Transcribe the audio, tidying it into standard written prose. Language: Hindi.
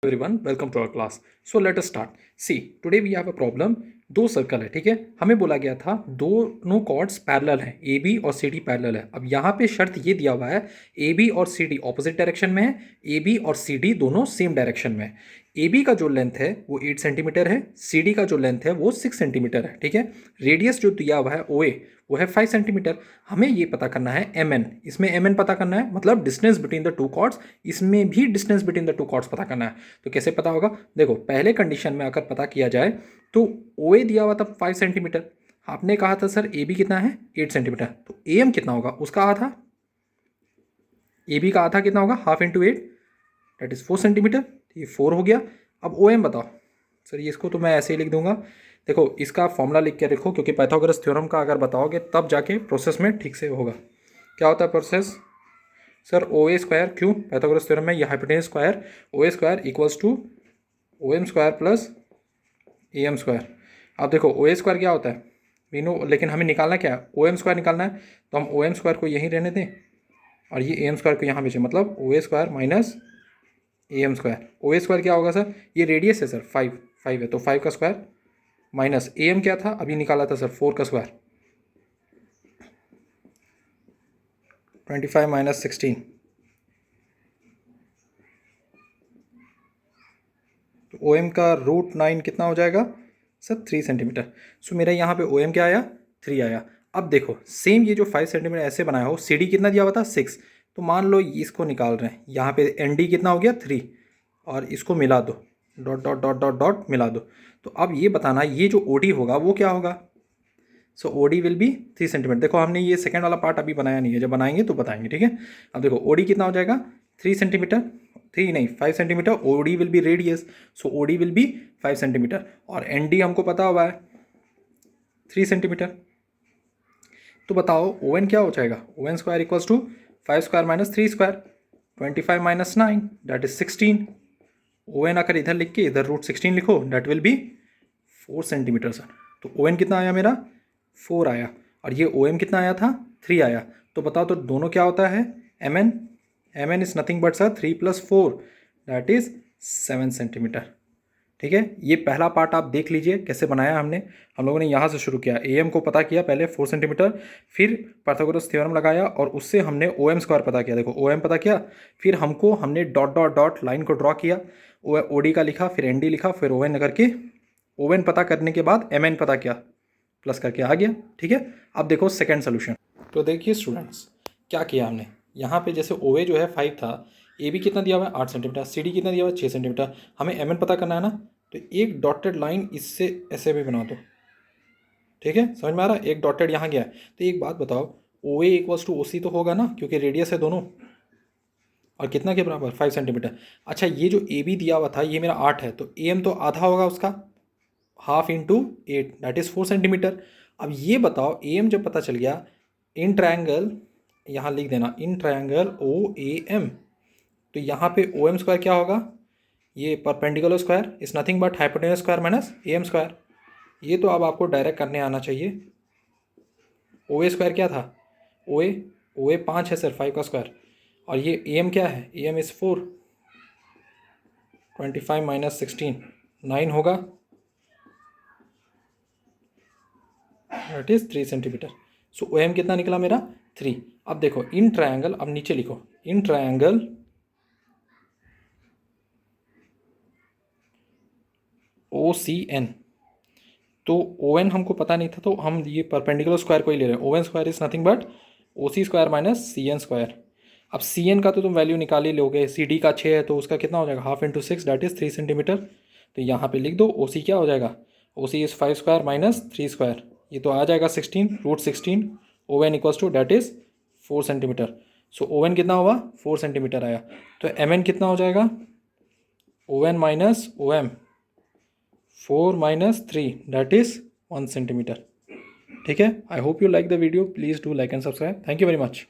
everyone, welcome to our class. So let us start. See, today we have a problem. दो सर्कल है, ठीक है। हमें बोला गया था दोनों कॉर्ड्स पैरेलल हैं, ए बी और सी डी पैरेलल है। अब यहाँ पे शर्त ये दिया हुआ है ए बी और सी डी ऑपोजिट डायरेक्शन में है, ए बी और सी डी दोनों सेम डायरेक्शन में है। ए बी का जो लेंथ है वो 8 सेंटीमीटर है, सी डी का जो लेंथ है वो 6 सेंटीमीटर है, ठीक है। रेडियस जो दिया हुआ है ओ ए वो है 5 सेंटीमीटर। हमें ये पता करना है एम एन, इसमें एम एन पता करना है, मतलब distance between the two chords, इसमें भी distance between the two chords पता करना है। तो कैसे पता होगा? देखो, पहले कंडीशन में अगर पता किया जाए तो ओ ए दिया हुआ था 5 सेंटीमीटर, आपने कहा था सर ए बी कितना है 8 सेंटीमीटर, तो ए एम कितना होगा उसका आधा, ए बी का आधा कितना होगा, half into 8 that is 4 centimetre, ये 4 हो गया। अब ओ एम बताओ सर, ये इसको तो मैं ऐसे ही लिख दूंगा। देखो, इसका फॉर्मूला लिख के रखो, क्योंकि पाइथागोरस थ्योरम का अगर बताओगे तब जाके प्रोसेस में ठीक से होगा। क्या होता है process? Sir O A square, क्यों? पाइथागोरस थ्योरम में ये hypotenuse square O A square equals to O M square plus A M square. अब देखो ओ ए स्क्वायर क्या होता है वी नो, लेकिन हमें निकालना क्या है, ओ एम स्क्वायर निकालना है। तो हम ओ एम स्क्वायर को यहीं रहने दें और ये ए एम स्क्वायर को यहाँ भेजें, मतलब O A square minus A M square. O A square क्या होगा सर? ये रेडियस है सर, 5 है, तो 5 का स्क्वायर माइनस ए एम क्या था अभी निकाला था सर, 4 का स्क्वायर, 25 माइनस 16, तो ओ एम का रूट 9 कितना हो जाएगा सर? 3 सेंटीमीटर। सो मेरा यहाँ पे ओ एम क्या आया? 3 आया। अब देखो, सेम ये जो 5 सेंटीमीटर ऐसे बनाया हो, सी डी कितना दिया हुआ था 6, तो मान लो इसको निकाल रहे हैं, यहाँ पे एन डी कितना हो गया 3, और इसको मिला दो, dot dot dot dot dot मिला दो। तो अब ये बताना ये जो ओ डी होगा वो क्या होगा? So O D will be 3 centimetre. देखो, हमने ये सेकंड वाला पार्ट अभी बनाया नहीं है, जब बनाएंगे तो बताएंगे, ठीक है। अब देखो ओ डी कितना हो जाएगा? 3 सेंटीमीटर, 3 नहीं 5 centimetre. O D will be radius, so O D will be 5 centimetre, और एन डी हमको पता हुआ है 3 सेंटीमीटर। तो बताओ ओ एन क्या हो जाएगा? O N square equals to 5 square minus 3 square, 25 minus 9 that is 16। O N आकर इधर लिख के इधर रूट 16 लिखो, that will be 4 centimetre sir. तो ओ एन कितना आया मेरा? 4 आया, और ये ओ एम कितना आया था? 3 आया। तो बताओ तो दोनों क्या होता है? M N, M N is nothing but sir 3 + 4 that is 7 centimetre, ठीक है। ये पहला पार्ट आप देख लीजिए कैसे बनाया हमने। हम लोगों ने यहाँ से शुरू किया, ए एम को पता किया पहले 4 सेंटीमीटर, फिर पाइथागोरस थ्योरम लगाया और उससे हमने ओ एम स्क्वायर पता किया। देखो ओ एम पता किया, फिर हमने डॉट डॉट डॉट लाइन को ड्रॉ किया, ओ डी का लिखा, फिर एन डी लिखा, फिर ओ एन करके ओ एन पता करने के बाद एम एन पता किया, प्लस करके आ गया, ठीक है। अब देखो सेकंड सोल्यूशन। तो देखिए स्टूडेंट्स, क्या किया हमने यहाँ पे, जैसे ओ ए जो है 5 था, ए बी कितना दिया हुआ है 8 सेंटीमीटर, सी डी कितना दिया हुआ है 6 सेंटीमीटर, हमें एम एन पता करना है ना, तो एक डॉटेड लाइन इससे ऐसे भी बना दो, ठीक है। समझ में आ रहा है? एक डॉटेड यहाँ गया है। तो एक बात बताओ, ओ ए इक्वल्स टू ओ सी तो होगा ना, क्योंकि रेडियस है दोनों, और कितना के बराबर? 5 सेंटीमीटर। अच्छा, ये जो ए बी दिया हुआ था ये मेरा 8 है, तो ए एम तो आधा होगा उसका, half into 8 that is 4 centimetre. अब ये बताओ ए एम जब पता चल गया, इन ट्रायंगल, यहाँ लिख देना in triangle O A M, तो यहाँ पे ओ एम स्क्वायर क्या होगा? ये perpendicular square is nothing but hypotenuse square minus A M square. ये तो अब आपको डायरेक्ट करने आना चाहिए। ओ ए स्क्वायर क्या था? ओ ए 5 है सर, 5 का स्क्वायर, और ये ए एम क्या है? ए एम इज़ 4, 25 माइनस 16 9 होगा, that is 3 centimetre. So O M कितना निकला मेरा? 3। अब देखो इन ट्रायंगल, अब नीचे लिखो in triangle O C N, तो ओ एन हमको पता नहीं था, तो हम ये परपेंडिकुलर स्क्वायर को ही ले रहे हैं। O N square is nothing but O C square minus C N square. अब सी एन का तो तुम वैल्यू निकाल ही लोगे, सी डी का 6 है तो उसका कितना हो जाएगा? Half into 6 that is 3 centimetre. तो यहाँ पे लिख दो ओ सी क्या हो जाएगा? O C is 5 square minus 3 square, ये तो आ जाएगा 16 root 16। O N equals to that is 4 centimetre. So O N कितना हुआ? 4 सेंटीमीटर आया। तो एम एन कितना हो जाएगा? O N minus O M, 4 minus 3 that is 1 centimetre, ठीक है। I hope you like the video, please do like and subscribe, thank you very much.